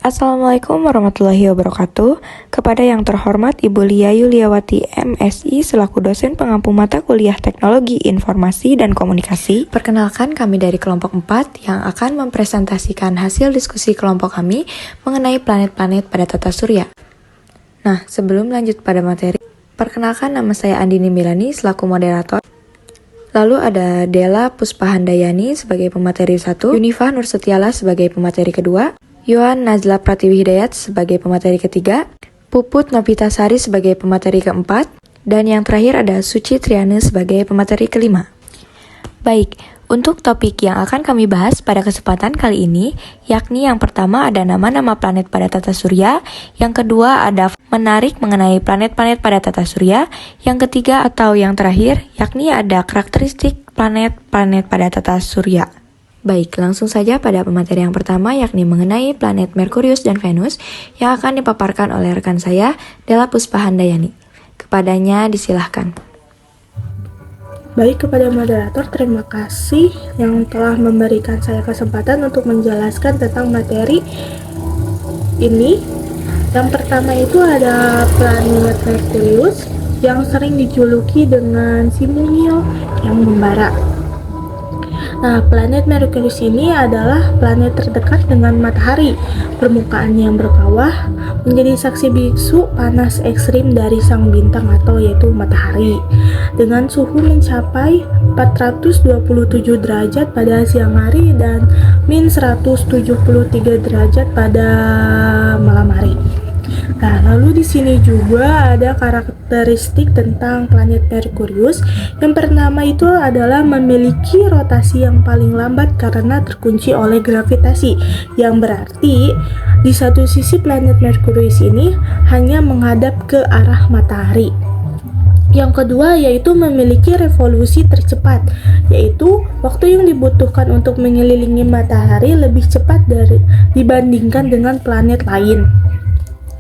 Assalamualaikum warahmatullahi wabarakatuh. Kepada yang terhormat Ibu Lia Yuliawati MSI selaku dosen pengampu mata kuliah Teknologi Informasi dan Komunikasi. Perkenalkan, kami dari kelompok 4 yang akan mempresentasikan hasil diskusi kelompok kami mengenai planet-planet pada tata surya. Nah, sebelum lanjut pada materi, perkenalkan nama saya Andini Milani selaku moderator. Lalu ada Dela Puspahandayani sebagai pemateri 1, Yunifah Nursetiala sebagai pemateri kedua, Yohan Nazla Pratiwi Hidayat sebagai pemateri ketiga, Puput Novitasari sebagai pemateri keempat, dan yang terakhir ada Suci Triana sebagai pemateri kelima. Baik, untuk topik yang akan kami bahas pada kesempatan kali ini, yakni yang pertama ada nama-nama planet pada tata surya, yang kedua ada menarik mengenai planet-planet pada tata surya, yang ketiga atau yang terakhir, yakni ada karakteristik planet-planet pada tata surya. Baik, langsung saja pada pemateri yang pertama yakni mengenai planet Merkurius dan Venus yang akan dipaparkan oleh rekan saya, Dela Puspahandayani. Kepadanya disilahkan. Baik, kepada moderator, terima kasih yang telah memberikan saya kesempatan untuk menjelaskan tentang materi ini. Yang pertama itu ada planet Merkurius yang sering dijuluki dengan si mungil yang membara. Nah, planet Merkurius ini adalah planet terdekat dengan matahari. Permukaannya yang berkawah menjadi saksi bisu panas ekstrim dari sang bintang atau yaitu matahari. Dengan suhu mencapai 427 derajat pada siang hari dan min 173 derajat pada malam hari. Nah, lalu di sini juga ada karakteristik tentang planet Merkurius. Yang pertama itu adalah memiliki rotasi yang paling lambat karena terkunci oleh gravitasi, yang berarti di satu sisi planet Merkurius ini hanya menghadap ke arah matahari. Yang kedua yaitu memiliki revolusi tercepat, yaitu waktu yang dibutuhkan untuk mengelilingi matahari lebih cepat dibandingkan dengan planet lain.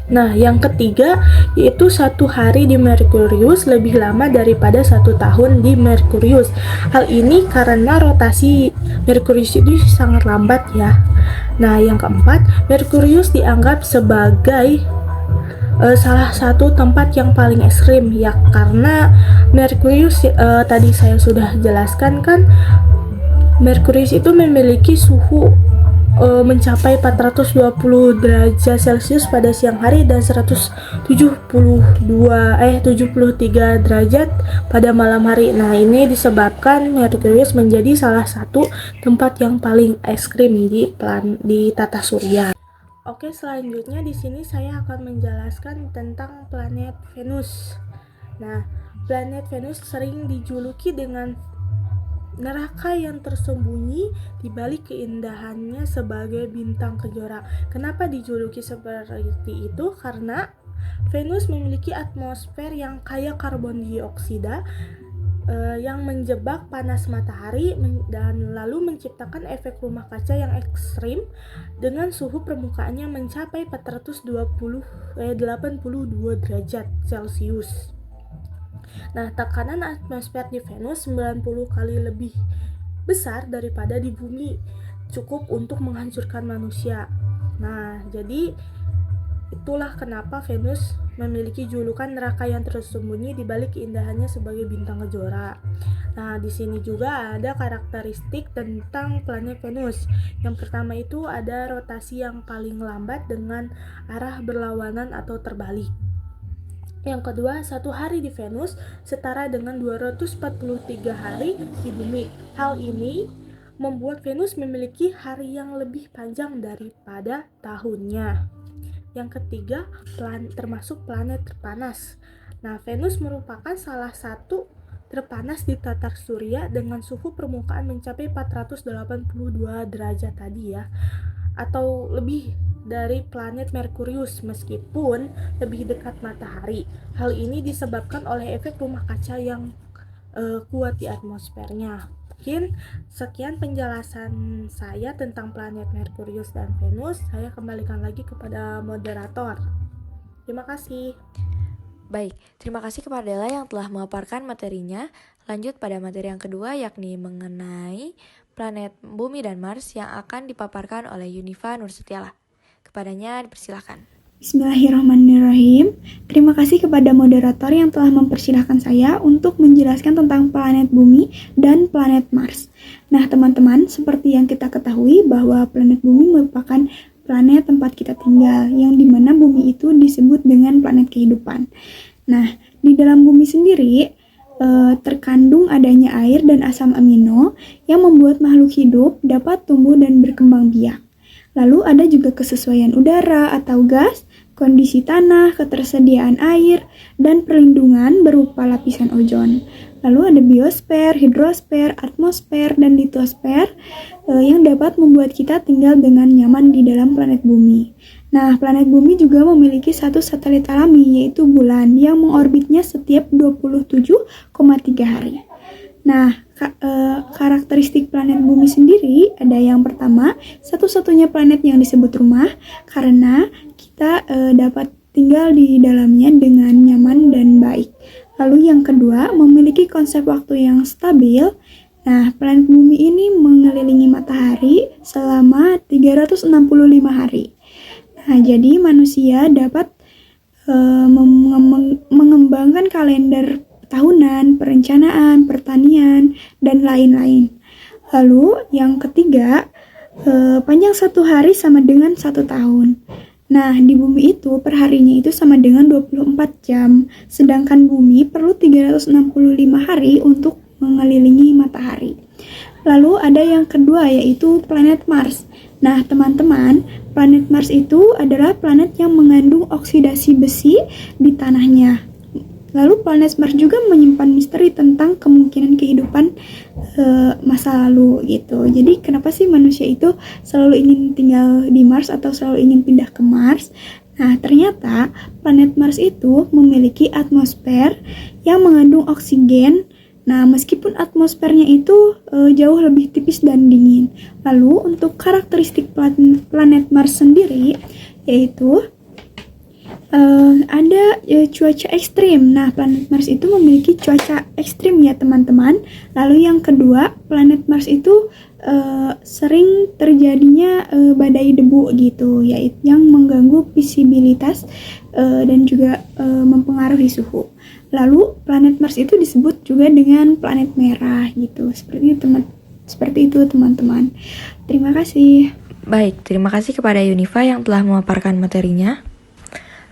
Nah, yang ketiga yaitu satu hari di Merkurius lebih lama daripada 1 tahun di Merkurius. Hal ini karena rotasi Merkurius itu sangat lambat ya. Nah, yang keempat, Merkurius dianggap sebagai salah satu tempat yang paling ekstrim ya, karena Merkurius tadi saya sudah jelaskan kan, Merkurius itu memiliki suhu mencapai 420 derajat Celcius pada siang hari dan 73 derajat pada malam hari. Nah, ini disebabkan Merkurius menjadi salah satu tempat yang paling ekstrim di tata surya. Oke, selanjutnya di sini saya akan menjelaskan tentang planet Venus. Nah, planet Venus sering dijuluki dengan neraka yang tersembunyi di balik keindahannya sebagai bintang kejora. Kenapa dijuluki seperti itu? Karena Venus memiliki atmosfer yang kaya karbon dioksida yang menjebak panas matahari dan lalu menciptakan efek rumah kaca yang ekstrim dengan suhu permukaannya mencapai 82 derajat Celcius. Nah, tekanan atmosfer di Venus 90 kali lebih besar daripada di bumi, cukup untuk menghancurkan manusia. Nah, jadi itulah kenapa Venus memiliki julukan neraka yang tersembunyi di balik keindahannya sebagai bintang kejora. Nah, di sini juga ada karakteristik tentang planet Venus. Yang pertama itu ada rotasi yang paling lambat dengan arah berlawanan atau terbalik. Yang kedua, satu hari di Venus setara dengan 243 hari di bumi. Hal ini membuat Venus memiliki hari yang lebih panjang daripada tahunnya. Yang ketiga, termasuk planet terpanas. Nah, Venus merupakan salah satu terpanas di tata surya dengan suhu permukaan mencapai 482 derajat tadi ya, atau lebih dari planet Merkurius meskipun lebih dekat matahari. Hal ini disebabkan oleh efek rumah kaca yang kuat di atmosfernya. Mungkin sekian penjelasan saya tentang planet Merkurius dan Venus. Saya kembalikan lagi kepada moderator. Terima kasih. Baik, terima kasih kepada Dela yang telah memaparkan materinya. Lanjut pada materi yang kedua yakni mengenai planet Bumi dan Mars yang akan dipaparkan oleh Yunifah Nursetiala. Kepadanya dipersilakan. Bismillahirrahmanirrahim. Terima kasih kepada moderator yang telah mempersilahkan saya untuk menjelaskan tentang planet Bumi dan planet Mars. Nah, teman-teman, seperti yang kita ketahui bahwa planet Bumi merupakan planet tempat kita tinggal, yang dimana Bumi itu disebut dengan planet kehidupan. Nah, di dalam Bumi sendiri terkandung adanya air dan asam amino yang membuat makhluk hidup dapat tumbuh dan berkembang biak. Lalu ada juga kesesuaian udara atau gas, kondisi tanah, ketersediaan air, dan perlindungan berupa lapisan ozon. Lalu ada biosfer, hidrosfer, atmosfer, dan litosfer yang dapat membuat kita tinggal dengan nyaman di dalam planet Bumi. Nah, planet Bumi juga memiliki satu satelit alami, yaitu bulan, yang mengorbitnya setiap 27,3 hari. Nah, karakteristik planet Bumi sendiri ada yang pertama, satu-satunya planet yang disebut rumah, karena kita dapat tinggal di dalamnya dengan nyaman dan baik. Lalu yang kedua, memiliki konsep waktu yang stabil. Nah, planet Bumi ini mengelilingi matahari selama 365 hari. Nah, jadi manusia dapat mengembangkan kalender tahunan, perencanaan, pertanian, dan lain-lain. Lalu yang ketiga, panjang satu hari sama dengan 1 tahun. Nah, di Bumi itu perharinya itu sama dengan 24 jam, sedangkan Bumi perlu 365 hari untuk mengelilingi matahari. Lalu ada yang kedua, yaitu planet Mars. Nah, teman-teman, planet Mars itu adalah planet yang mengandung oksidasi besi di tanahnya. Lalu planet Mars juga menyimpan misteri tentang kemungkinan kehidupan masa lalu gitu. Jadi kenapa sih manusia itu selalu ingin tinggal di Mars atau selalu ingin pindah ke Mars? Nah, ternyata planet Mars itu memiliki atmosfer yang mengandung oksigen. Nah, meskipun atmosfernya itu jauh lebih tipis dan dingin. Lalu untuk karakteristik planet Mars sendiri yaitu ada cuaca ekstrim. Nah, planet Mars itu memiliki cuaca ekstrim ya teman-teman. Lalu yang kedua, planet Mars itu sering terjadinya badai debu gitu, yaitu yang mengganggu visibilitas dan juga mempengaruhi suhu. Lalu planet Mars itu disebut juga dengan planet merah gitu. Seperti itu teman-teman. Terima kasih. Baik, terima kasih kepada Yunifa yang telah memaparkan materinya.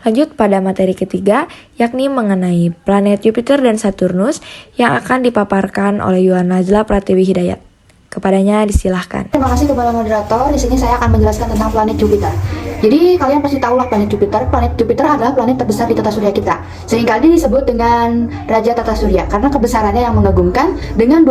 Lanjut pada materi ketiga, yakni mengenai planet Jupiter dan Saturnus yang akan dipaparkan oleh Yohan Nazla Pratiwi Hidayat. Kepadanya disilahkan. Terima kasih kepada moderator. Di sini saya akan menjelaskan tentang planet Jupiter. Jadi kalian pasti tahulah planet Jupiter. Planet Jupiter adalah planet terbesar di tata surya kita. Seringkali disebut dengan Raja Tata Surya karena kebesarannya yang mengagumkan dengan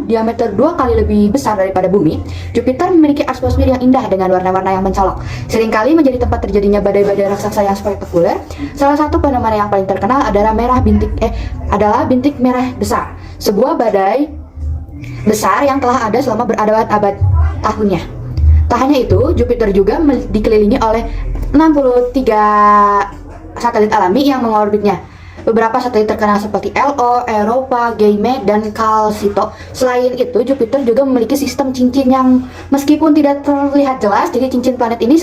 diameter 2 kali lebih besar daripada Bumi. Jupiter memiliki atmosfer yang indah dengan warna-warna yang mencolok. Seringkali menjadi tempat terjadinya badai-badai raksasa yang spektakuler. Salah satu fenomena yang paling terkenal adalah bintik merah besar. Sebuah badai besar yang telah ada selama berabad-abad tahunnya. Tak hanya itu, Jupiter juga dikelilingi oleh 63 satelit alami yang mengorbitnya. Beberapa satelit terkenal seperti LO, Europa, Ganymede, dan Callisto. Selain itu, Jupiter juga memiliki sistem cincin yang meskipun tidak terlihat jelas, jadi cincin planet ini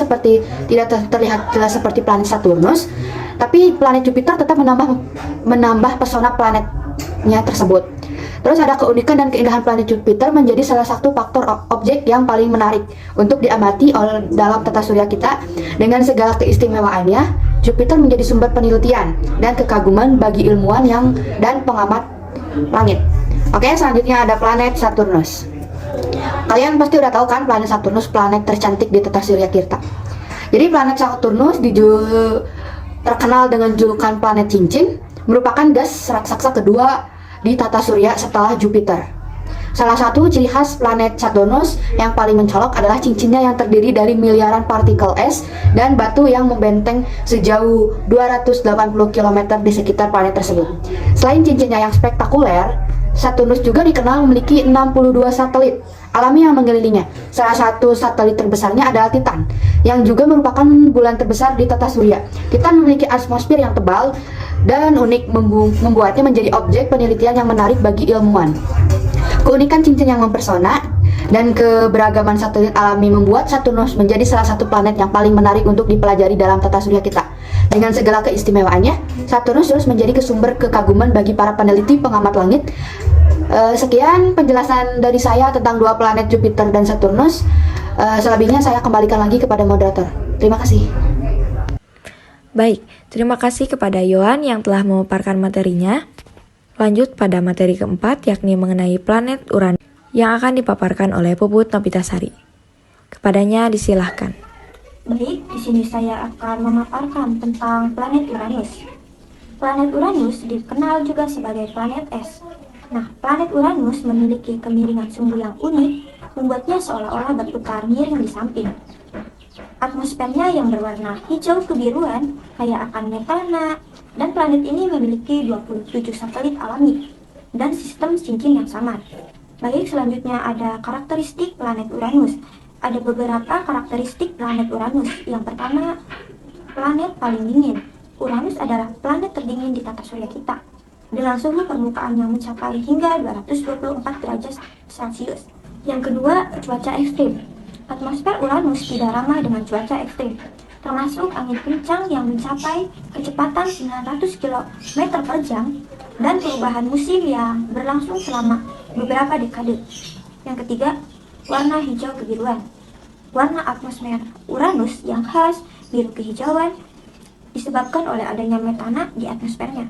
tidak terlihat jelas seperti planet Saturnus, tapi planet Jupiter tetap menambah pesona planetnya tersebut. Terus ada keunikan dan keindahan planet Jupiter menjadi salah satu faktor objek yang paling menarik untuk diamati dalam tata surya kita. Dengan segala keistimewaannya, Jupiter menjadi sumber penelitian dan kekaguman bagi ilmuwan dan pengamat langit. Oke, selanjutnya ada planet Saturnus. Kalian pasti udah tahu kan planet Saturnus planet tercantik di tata surya kita. Jadi planet Saturnus terkenal dengan julukan planet cincin, merupakan gas raksasa kedua di tata surya setelah Jupiter. Salah satu ciri khas planet Saturnus yang paling mencolok adalah cincinnya yang terdiri dari miliaran partikel es dan batu yang membenteng sejauh 280 km di sekitar planet tersebut. Selain cincinnya yang spektakuler, Saturnus juga dikenal memiliki 62 satelit alami yang mengelilinginya. Salah satu satelit terbesarnya adalah Titan, yang juga merupakan bulan terbesar di tata surya. Titan memiliki atmosfer yang tebal dan unik, membuatnya menjadi objek penelitian yang menarik bagi ilmuwan. Keunikan cincin yang mempesona Dan keberagaman satelit alami membuat Saturnus menjadi salah satu planet yang paling menarik untuk dipelajari dalam tata surya kita. Dengan segala keistimewaannya, Saturnus terus menjadi sumber kekaguman bagi para peneliti pengamat langit. Sekian penjelasan dari saya tentang dua planet Jupiter dan Saturnus. Selebihnya saya kembalikan lagi kepada moderator. Terima kasih. Baik, terima kasih kepada Yohan yang telah memaparkan materinya. Lanjut pada materi keempat, yakni mengenai planet Uranus yang akan dipaparkan oleh Puput Nopitasari. Kepadanya disilahkan. Baik, di sini saya akan memaparkan tentang planet Uranus. Planet Uranus dikenal juga sebagai planet es. Nah, planet Uranus memiliki kemiringan sumbu yang unik, membuatnya seolah-olah berputar miring di samping. Atmosfernya yang berwarna hijau kebiruan kaya akan metana, dan planet ini memiliki 27 satelit alami dan sistem cincin yang samar. Baik, selanjutnya ada karakteristik planet Uranus. Ada beberapa karakteristik planet Uranus. Yang pertama, planet paling dingin. Uranus adalah planet terdingin di tata surya kita, dengan suhu permukaan yang mencapai hingga 224 derajat Celcius. Yang kedua, cuaca ekstrim. Atmosfer Uranus tidak ramah dengan cuaca ekstrim, termasuk angin kencang yang mencapai kecepatan 900 km per jam dan perubahan musim yang berlangsung selama beberapa dekade. Yang ketiga, warna hijau kebiruan. Warna atmosfer Uranus yang khas biru kehijauan disebabkan oleh adanya metana di atmosfernya.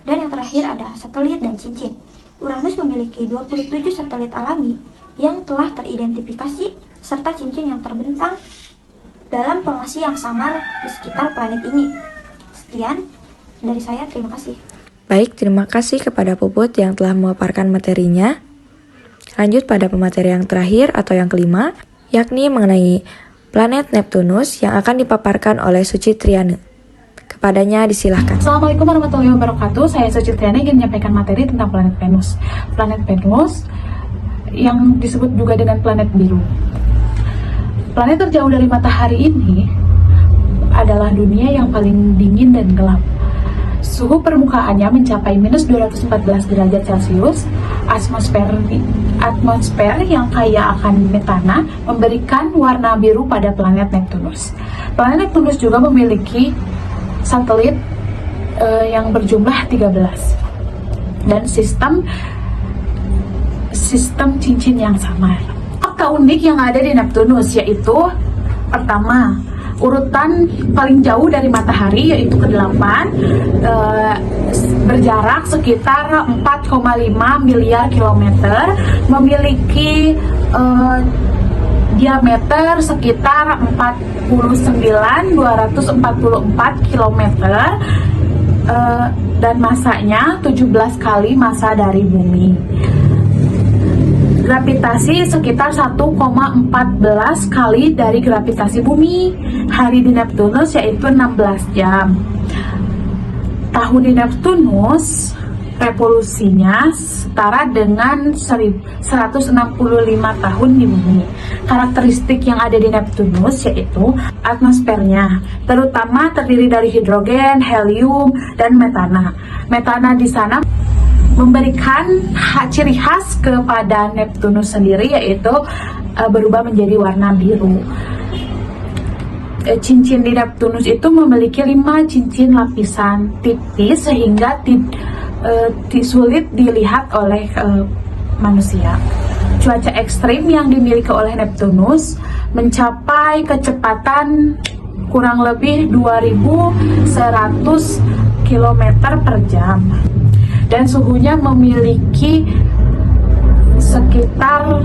Dan yang terakhir ada satelit dan cincin. Uranus memiliki 27 satelit alami yang telah teridentifikasi serta cincin yang terbentang dalam formasi yang samar di sekitar planet ini. Sekian dari saya, terima kasih. Baik, terima kasih kepada Puput yang telah memaparkan materinya. Lanjut pada pemateri yang terakhir atau yang kelima, yakni mengenai planet Neptunus yang akan dipaparkan oleh Suci Triana. Kepadanya disilahkan. Assalamualaikum warahmatullahi wabarakatuh. Saya Suci Triana ingin menyampaikan materi tentang planet Venus. Planet Venus yang disebut juga dengan planet biru. Planet terjauh dari matahari ini adalah dunia yang paling dingin dan gelap. Suhu permukaannya mencapai minus 214 derajat Celcius. Atmosfer yang kaya akan metana memberikan warna biru pada planet Neptunus. Planet Neptunus juga memiliki satelit yang berjumlah 13 dan sistem cincin yang samar. Fakta unik yang ada di Neptunus yaitu pertama, urutan paling jauh dari matahari yaitu ke-8, berjarak sekitar 4,5 miliar kilometer, memiliki diameter sekitar 49.244 kilometer, dan masanya 17 kali massa dari bumi. Gravitasi sekitar 1,14 kali dari gravitasi bumi. Hari di Neptunus yaitu 16 jam. Tahun di Neptunus revolusinya setara dengan 165 tahun di bumi. Karakteristik yang ada di Neptunus yaitu atmosfernya, terutama terdiri dari hidrogen, helium, dan metana. Metana di sana memberikan ciri khas kepada Neptunus sendiri, yaitu berubah menjadi warna biru. Cincin di Neptunus itu memiliki 5 cincin lapisan tipis sehingga sulit dilihat oleh manusia. Cuaca ekstrim yang dimiliki oleh Neptunus mencapai kecepatan kurang lebih 2100 km per jam. Dan suhunya memiliki sekitar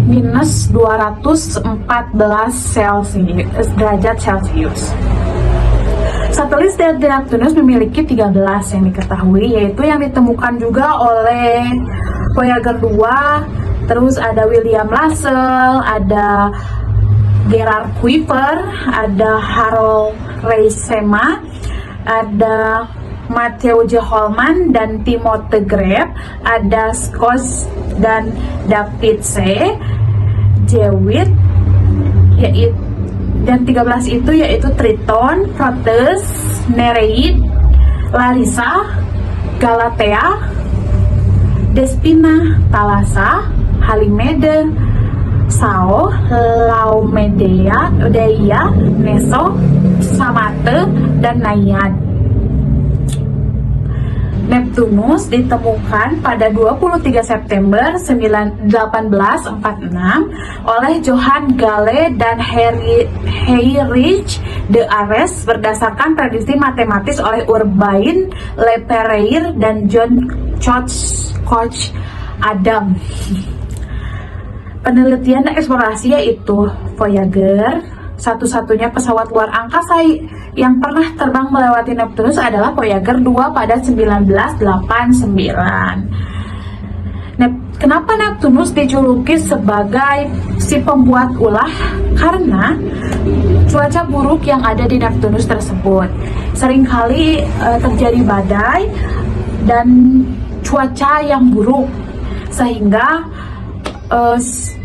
minus 214 derajat Celcius. Satelit dari Neptunus memiliki 13 yang diketahui, yaitu yang ditemukan juga oleh Voyager 2, terus ada William Lassell, ada Gerard Kuiper, ada Harold Reisema, ada Matthew J. Holman dan Timothy Greb, ada Scott dan David C. Jewitt, dan 13 itu yaitu Triton, Proteus, Nereid, Larissa, Galatea, Despina, Thalassa, Halimede, Sao, Laomedea, Deia, Neso, Samate, dan Naiad. Neptunus ditemukan pada 23 September 1846 oleh Johann Galle dan Heinrich de Ares berdasarkan prediksi matematis oleh Urbain Le Verrier dan John Koch Adam. Penelitian dan eksplorasi yaitu Voyager, satu-satunya pesawat luar angkasa yang pernah terbang melewati Neptunus adalah Voyager 2 pada 1989. Kenapa Neptunus dijuluki sebagai si pembuat ulah? Karena cuaca buruk yang ada di Neptunus tersebut seringkali terjadi badai dan cuaca yang buruk, sehingga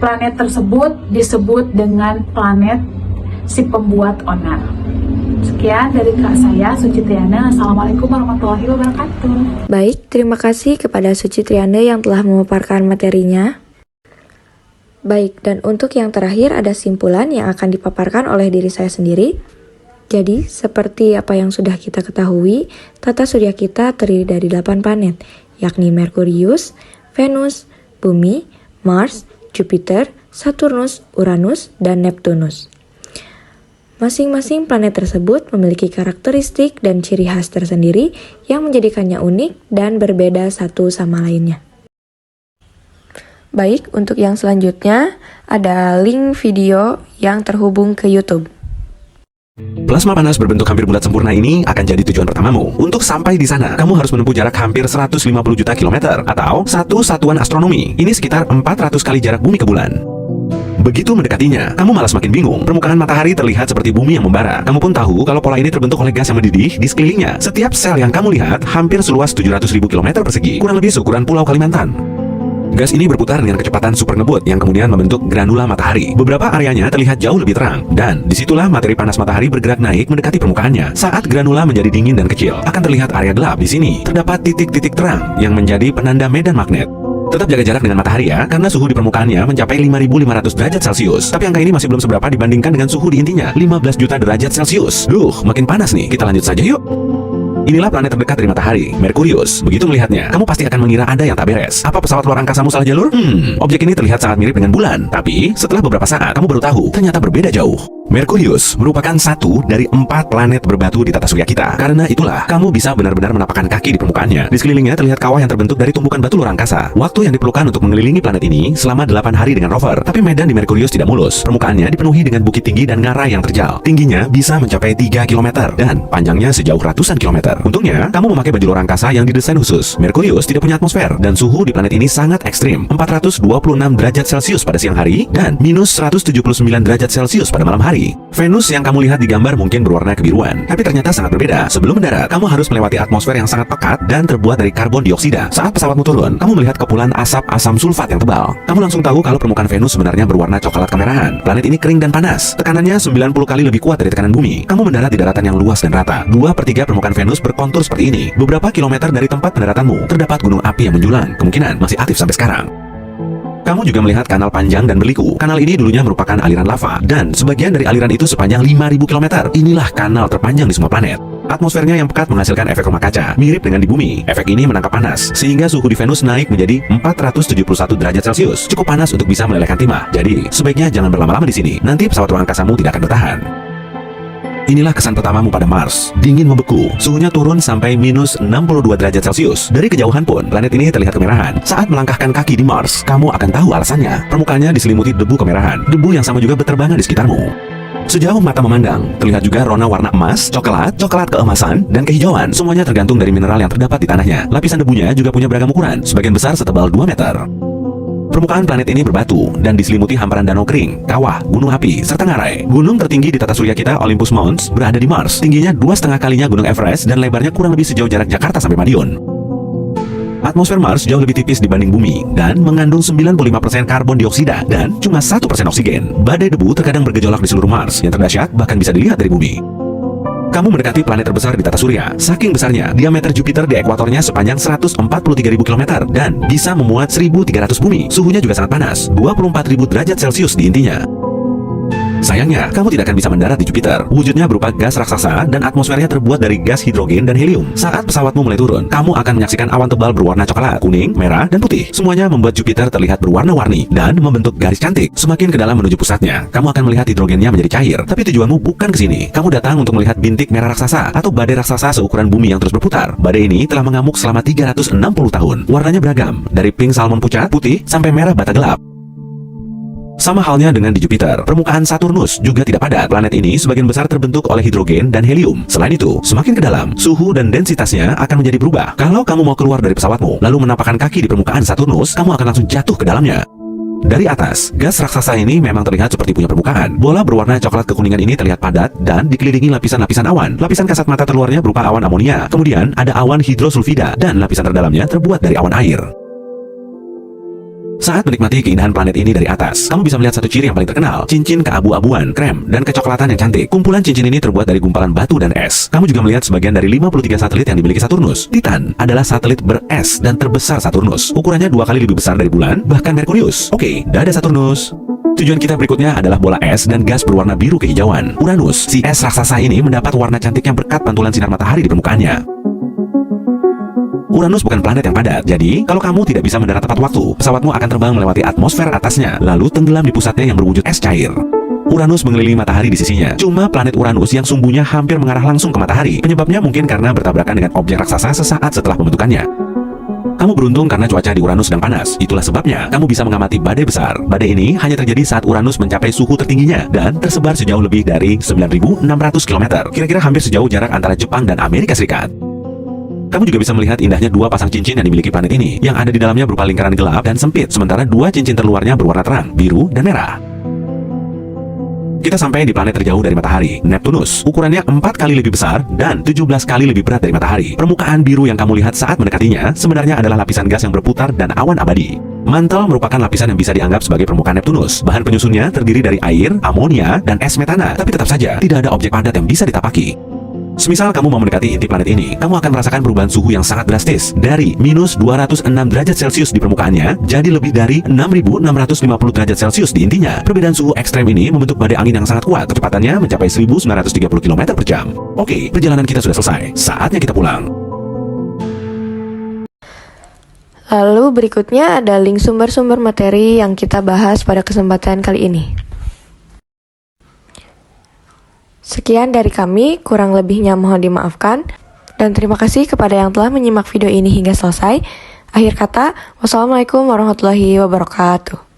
planet tersebut disebut dengan planet si pembuat onar. Sekian dari Kak saya, Sucitriana. Assalamualaikum warahmatullahi wabarakatuh. Baik, terima kasih kepada Sucitriana yang telah memaparkan materinya. Baik, dan untuk yang terakhir ada simpulan yang akan dipaparkan oleh diri saya sendiri. Jadi, seperti apa yang sudah kita ketahui, tata surya kita terdiri dari 8 planet, yakni Merkurius, Venus, Bumi, Mars, Jupiter, Saturnus, Uranus, dan Neptunus. Masing-masing planet tersebut memiliki karakteristik dan ciri khas tersendiri yang menjadikannya unik dan berbeda satu sama lainnya. Baik, untuk yang selanjutnya ada link video yang terhubung ke YouTube. Plasma panas berbentuk hampir bulat sempurna ini akan jadi tujuan pertamamu. Untuk sampai di sana, kamu harus menempuh jarak hampir 150 juta kilometer atau satu satuan astronomi. Ini sekitar 400 kali jarak bumi ke bulan. Begitu mendekatinya, kamu malah semakin bingung. Permukaan matahari terlihat seperti bumi yang membara. Kamu pun tahu kalau pola ini terbentuk oleh gas yang mendidih di sekelilingnya. Setiap sel yang kamu lihat hampir seluas 700.000 km persegi, kurang lebih seukuran Pulau Kalimantan. Gas ini berputar dengan kecepatan super ngebut yang kemudian membentuk granula matahari. Beberapa areanya terlihat jauh lebih terang, dan disitulah materi panas matahari bergerak naik mendekati permukaannya. Saat granula menjadi dingin dan kecil, akan terlihat area gelap. Di sini terdapat titik-titik terang yang menjadi penanda medan magnet. Tetap jaga jarak dengan matahari ya, karena suhu di permukaannya mencapai 5.500 derajat Celcius. Tapi angka ini masih belum seberapa dibandingkan dengan suhu di intinya, 15 juta derajat Celcius. Makin panas nih, kita lanjut saja yuk. Inilah planet terdekat dari matahari, Merkurius. Begitu melihatnya, kamu pasti akan mengira ada yang tak beres. Apa pesawat luar angkasamu salah jalur? Objek ini terlihat sangat mirip dengan bulan. Tapi, setelah beberapa saat, kamu baru tahu, ternyata berbeda jauh. Merkurius merupakan satu dari 4 planet berbatu di tata surya kita. Karena itulah, kamu bisa benar-benar menapakkan kaki di permukaannya. Di sekelilingnya terlihat kawah yang terbentuk dari tumbukan batu luar angkasa. Waktu yang diperlukan untuk mengelilingi planet ini selama 8 hari dengan rover. Tapi medan di Merkurius tidak mulus. Permukaannya dipenuhi dengan bukit tinggi dan ngarai yang terjal. Tingginya bisa mencapai 3 km dan panjangnya sejauh ratusan kilometer. Untungnya, kamu memakai baju luar angkasa yang didesain khusus. Merkurius tidak punya atmosfer dan suhu di planet ini sangat ekstrim. 426 derajat Celcius pada siang hari dan minus 179 derajat Celcius pada malam hari. Venus yang kamu lihat di gambar mungkin berwarna kebiruan, tapi ternyata sangat berbeda. Sebelum mendarat, kamu harus melewati atmosfer yang sangat pekat dan terbuat dari karbon dioksida. Saat pesawatmu turun, kamu melihat kepulan asap asam sulfat yang tebal. Kamu langsung tahu kalau permukaan Venus sebenarnya berwarna coklat kemerahan. Planet ini kering dan panas. Tekanannya 90 kali lebih kuat dari tekanan bumi. Kamu mendarat di daratan yang luas dan rata. 2/3 permukaan Venus berkontur seperti ini. Beberapa kilometer dari tempat pendaratanmu, terdapat gunung api yang menjulang. Kemungkinan masih aktif sampai sekarang. Kamu juga melihat kanal panjang dan berliku. Kanal ini dulunya merupakan aliran lava, dan sebagian dari aliran itu sepanjang 5.000 km. Inilah kanal terpanjang di semua planet. Atmosfernya yang pekat menghasilkan efek rumah kaca, mirip dengan di bumi. Efek ini menangkap panas, sehingga suhu di Venus naik menjadi 471 derajat Celcius. Cukup panas untuk bisa melelehkan timah. Jadi, sebaiknya jangan berlama-lama di sini. Nanti pesawat ruang angkasamu tidak akan bertahan. Inilah kesan pertamamu pada Mars. Dingin membeku, suhunya turun sampai minus 62 derajat Celcius. Dari kejauhan pun, planet ini terlihat kemerahan. Saat melangkahkan kaki di Mars, kamu akan tahu alasannya. Permukaannya diselimuti debu kemerahan. Debu yang sama juga berterbangan di sekitarmu. Sejauh mata memandang, terlihat juga rona warna emas, coklat keemasan, dan kehijauan. Semuanya tergantung dari mineral yang terdapat di tanahnya. Lapisan debunya juga punya beragam ukuran, sebagian besar setebal 2 meter. Permukaan planet ini berbatu dan diselimuti hamparan danau kering, kawah, gunung api, serta ngarai. Gunung tertinggi di tata surya kita, Olympus Mons, berada di Mars. Tingginya 2,5 kalinya gunung Everest dan lebarnya kurang lebih sejauh jarak Jakarta sampai Madiun. Atmosfer Mars jauh lebih tipis dibanding bumi dan mengandung 95% karbon dioksida dan cuma 1% oksigen. Badai debu terkadang bergejolak di seluruh Mars yang terdahsyat bahkan bisa dilihat dari bumi. Kamu mendekati planet terbesar di tata surya. Saking besarnya, diameter Jupiter di ekuatornya sepanjang 143.000 km dan bisa memuat 1.300 bumi. Suhunya juga sangat panas, 24.000 derajat Celcius di intinya. Sayangnya, kamu tidak akan bisa mendarat di Jupiter. Wujudnya berupa gas raksasa dan atmosfernya terbuat dari gas hidrogen dan helium. Saat pesawatmu mulai turun, kamu akan menyaksikan awan tebal berwarna coklat, kuning, merah, dan putih. Semuanya membuat Jupiter terlihat berwarna-warni dan membentuk garis cantik. Semakin ke dalam menuju pusatnya, kamu akan melihat hidrogennya menjadi cair. Tapi tujuanmu bukan ke sini. Kamu datang untuk melihat bintik merah raksasa atau badai raksasa seukuran bumi yang terus berputar. Badai ini telah mengamuk selama 360 tahun. Warnanya beragam, dari pink salmon pucat, putih, sampai merah bata gelap. Sama halnya dengan di Jupiter, permukaan Saturnus juga tidak padat. Planet ini sebagian besar terbentuk oleh hidrogen dan helium. Selain itu, semakin ke dalam, suhu dan densitasnya akan menjadi berubah. Kalau kamu mau keluar dari pesawatmu, lalu menapakkan kaki di permukaan Saturnus, kamu akan langsung jatuh ke dalamnya. Dari atas, gas raksasa ini memang terlihat seperti punya permukaan. Bola berwarna coklat kekuningan ini terlihat padat dan dikelilingi lapisan-lapisan awan. Lapisan kasat mata terluarnya berupa awan amonia. Kemudian ada awan hidrosulfida dan lapisan terdalamnya terbuat dari awan air. Saat menikmati keindahan planet ini dari atas, kamu bisa melihat satu ciri yang paling terkenal, cincin keabu-abuan, krem, dan kecoklatan yang cantik. Kumpulan cincin ini terbuat dari gumpalan batu dan es. Kamu juga melihat sebagian dari 53 satelit yang dimiliki Saturnus. Titan adalah satelit beres dan terbesar Saturnus. Ukurannya 2 kali lebih besar dari bulan, bahkan Merkurius. Oke, dadah Saturnus. Tujuan kita berikutnya adalah bola es dan gas berwarna biru kehijauan. Uranus, si es raksasa ini mendapat warna cantiknya berkat pantulan sinar matahari di permukaannya. Uranus bukan planet yang padat, jadi kalau kamu tidak bisa mendarat tepat waktu, pesawatmu akan terbang melewati atmosfer atasnya, lalu tenggelam di pusatnya yang berwujud es cair. Uranus mengelilingi matahari di sisinya. Cuma planet Uranus yang sumbunya hampir mengarah langsung ke matahari. Penyebabnya mungkin karena bertabrakan dengan objek raksasa sesaat setelah pembentukannya. Kamu beruntung karena cuaca di Uranus sedang panas. Itulah sebabnya kamu bisa mengamati badai besar. Badai ini hanya terjadi saat Uranus mencapai suhu tertingginya dan tersebar sejauh lebih dari 9.600 km. Kira-kira hampir sejauh jarak antara Jepang dan Amerika Serikat. Kamu juga bisa melihat indahnya dua pasang cincin yang dimiliki planet ini. Yang ada di dalamnya berupa lingkaran gelap dan sempit, sementara dua cincin terluarnya berwarna terang, biru dan merah. Kita sampai di planet terjauh dari matahari, Neptunus. Ukurannya 4 kali lebih besar dan 17 kali lebih berat dari matahari. Permukaan biru yang kamu lihat saat mendekatinya sebenarnya adalah lapisan gas yang berputar dan awan abadi. Mantel merupakan lapisan yang bisa dianggap sebagai permukaan Neptunus. Bahan penyusunnya terdiri dari air, amonia, dan es metana. Tapi tetap saja, tidak ada objek padat yang bisa ditapaki. Semisal kamu mau mendekati inti planet ini, kamu akan merasakan perubahan suhu yang sangat drastis. Dari minus 206 derajat Celcius di permukaannya, jadi lebih dari 6.650 derajat Celcius di intinya. Perbedaan suhu ekstrem ini membentuk badai angin yang sangat kuat. Kecepatannya mencapai 1.930 km per jam. Oke, perjalanan kita sudah selesai. Saatnya kita pulang. Lalu berikutnya ada link sumber-sumber materi yang kita bahas pada kesempatan kali ini. Sekian dari kami, kurang lebihnya mohon dimaafkan, dan terima kasih kepada yang telah menyimak video ini hingga selesai. Akhir kata, wassalamualaikum warahmatullahi wabarakatuh.